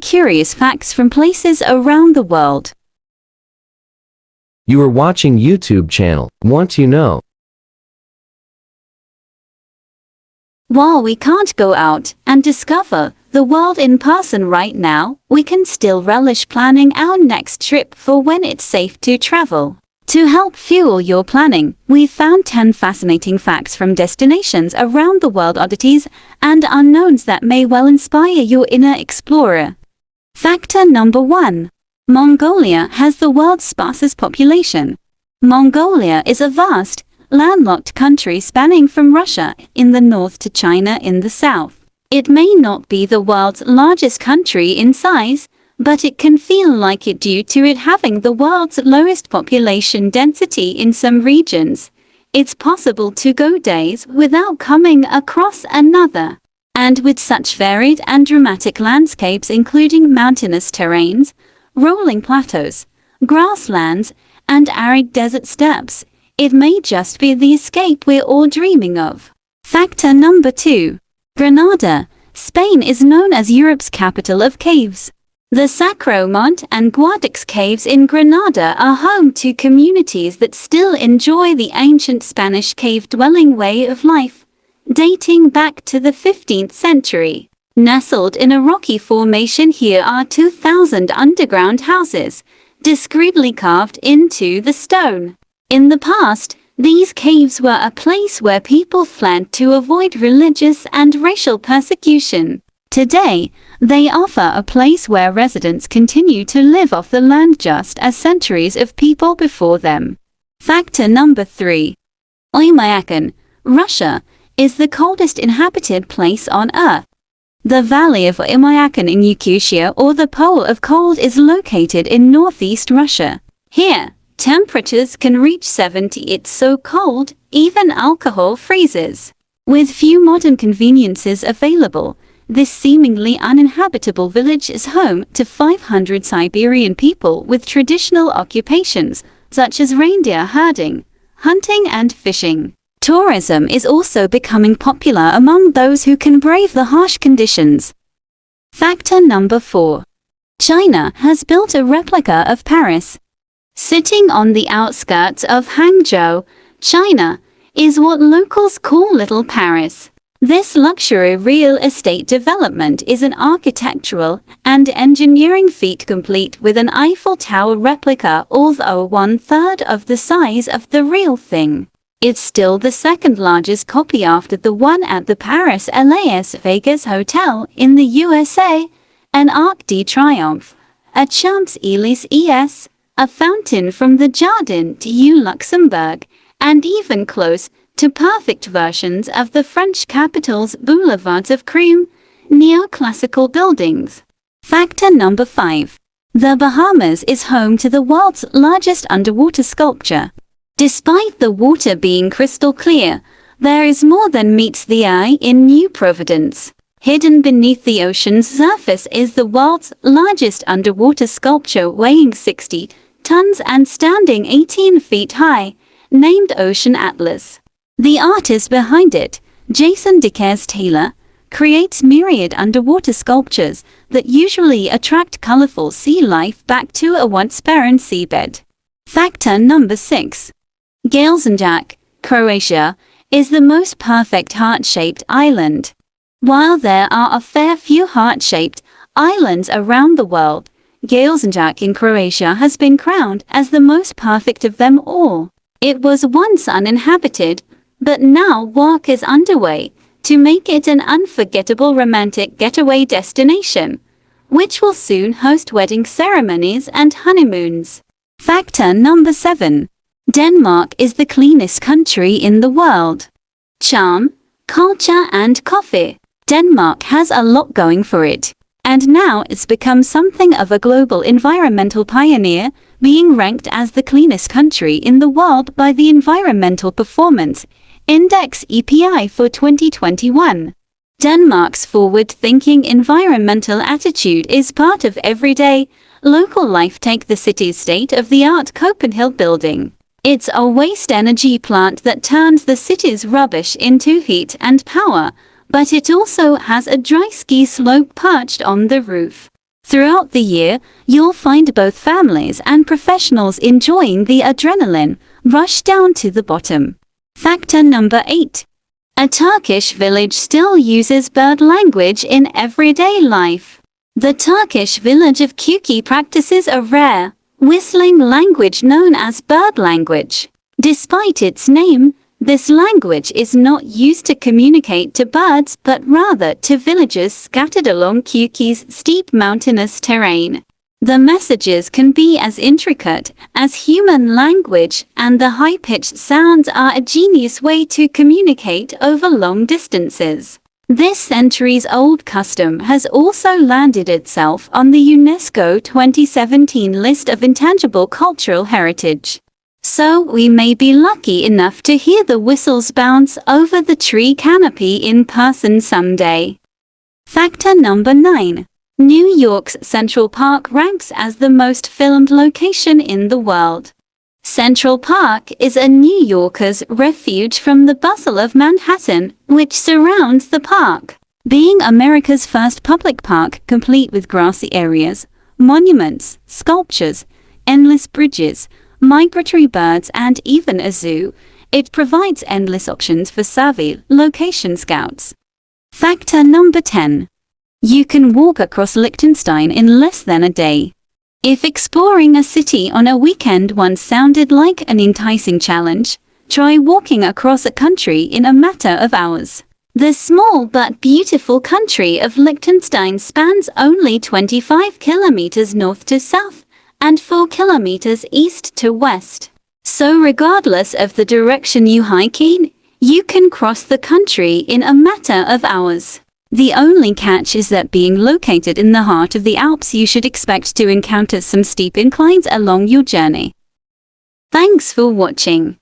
curious facts from places around the world. You are watching YouTube channel. Want you know? While we can't go out and discover the world in person right now, we can still relish planning our next trip for when it's safe to travel. To help fuel your planning, we've found 10 fascinating facts from destinations around the world, oddities and unknowns that may well inspire your inner explorer. Factor number 1. Mongolia has the world's sparsest population. Mongolia is a vast, landlocked country spanning from Russia in the north to China in the south. It may not be the world's largest country in size, but it can feel like it due to it having the world's lowest population density in some regions. It's possible to go days without coming across another. And with such varied and dramatic landscapes including mountainous terrains, rolling plateaus, grasslands, and arid desert steppes, it may just be the escape we're all dreaming of. Factor number 2. Granada, Spain is known as Europe's capital of caves. The Sacromont and Guadix caves in Granada are home to communities that still enjoy the ancient Spanish cave-dwelling way of life, dating back to the 15th century. Nestled in a rocky formation, here are 2,000 underground houses, discreetly carved into the stone. In the past, these caves were a place where people fled to avoid religious and racial persecution. Today, they offer a place where residents continue to live off the land just as centuries of people before them. Factor number 3. Oymyakon, Russia, is the coldest inhabited place on Earth. The valley of Oymyakon in Yakutia, or the Pole of Cold, is located in northeast Russia. Here, temperatures can reach 70. It's so cold, even alcohol freezes. With few modern conveniences available, this seemingly uninhabitable village is home to 500 Siberian people with traditional occupations, such as reindeer herding, hunting and fishing. Tourism is also becoming popular among those who can brave the harsh conditions. Factor number 4. China has built a replica of Paris. Sitting on the outskirts of Hangzhou, China, is what locals call Little Paris. This luxury real estate development is an architectural and engineering feat, complete with an Eiffel Tower replica, although 1/3 of the size of the real thing. It's still the second largest copy after the one at the Paris Las Vegas Hotel in the USA, an Arc de Triomphe, a Champs-Élysées, a fountain from the Jardin du Luxembourg, and even close to perfect versions of the French capital's boulevards of cream, neoclassical buildings. Factor number 5. The Bahamas is home to the world's largest underwater sculpture. Despite the water being crystal clear, there is more than meets the eye in New Providence. Hidden beneath the ocean's surface is the world's largest underwater sculpture, weighing 60 tons and standing 18 feet high, named Ocean Atlas. The artist behind it, Jason DeCaires Taylor, creates myriad underwater sculptures that usually attract colorful sea life back to a once barren seabed. Factor number 6. Liechtenstein, Croatia, is the most perfect heart-shaped island. While there are a fair few heart-shaped islands around the world, Liechtenstein in Croatia has been crowned as the most perfect of them all. It was once uninhabited, but now work is underway to make it an unforgettable romantic getaway destination, which will soon host wedding ceremonies and honeymoons. Factor number 7. Denmark is the cleanest country in the world. Charm, culture and coffee. Denmark has a lot going for it, and now it's become something of a global environmental pioneer, being ranked as the cleanest country in the world by the Environmental Performance Index (EPI) for 2021. Denmark's forward-thinking environmental attitude is part of everyday, local life. Take the city's state-of-the-art Copenhagen building. It's a waste-energy plant that turns the city's rubbish into heat and power, but it also has a dry ski slope perched on the roof. Throughout the year, you'll find both families and professionals enjoying the adrenaline rush down to the bottom. Factor number 8. A Turkish village still uses bird language in everyday life. The Turkish village of Kuki practices a rare, whistling language known as bird language. Despite its name, this language is not used to communicate to birds but rather to villagers scattered along Kuki's steep mountainous terrain. The messages can be as intricate as human language, and the high-pitched sounds are a genius way to communicate over long distances. This centuries-old custom has also landed itself on the UNESCO 2017 list of intangible cultural heritage. So we may be lucky enough to hear the whistles bounce over the tree canopy in person someday. Factor number 9. New York's Central Park ranks as the most filmed location in the world. Central Park is a New Yorker's refuge from the bustle of Manhattan, which surrounds the park. Being America's first public park complete with grassy areas, monuments, sculptures, endless bridges, migratory birds, and even a zoo, it provides endless options for savvy location scouts. Factor number 10. You can walk across Liechtenstein in less than a day. If exploring a city on a weekend once sounded like an enticing challenge, try walking across a country in a matter of hours. The small but beautiful country of Liechtenstein spans only 25 kilometers north to south and 4 kilometers east to west. So regardless of the direction you hike in, you can cross the country in a matter of hours. The only catch is that being located in the heart of the Alps, you should expect to encounter some steep inclines along your journey. Thanks for watching.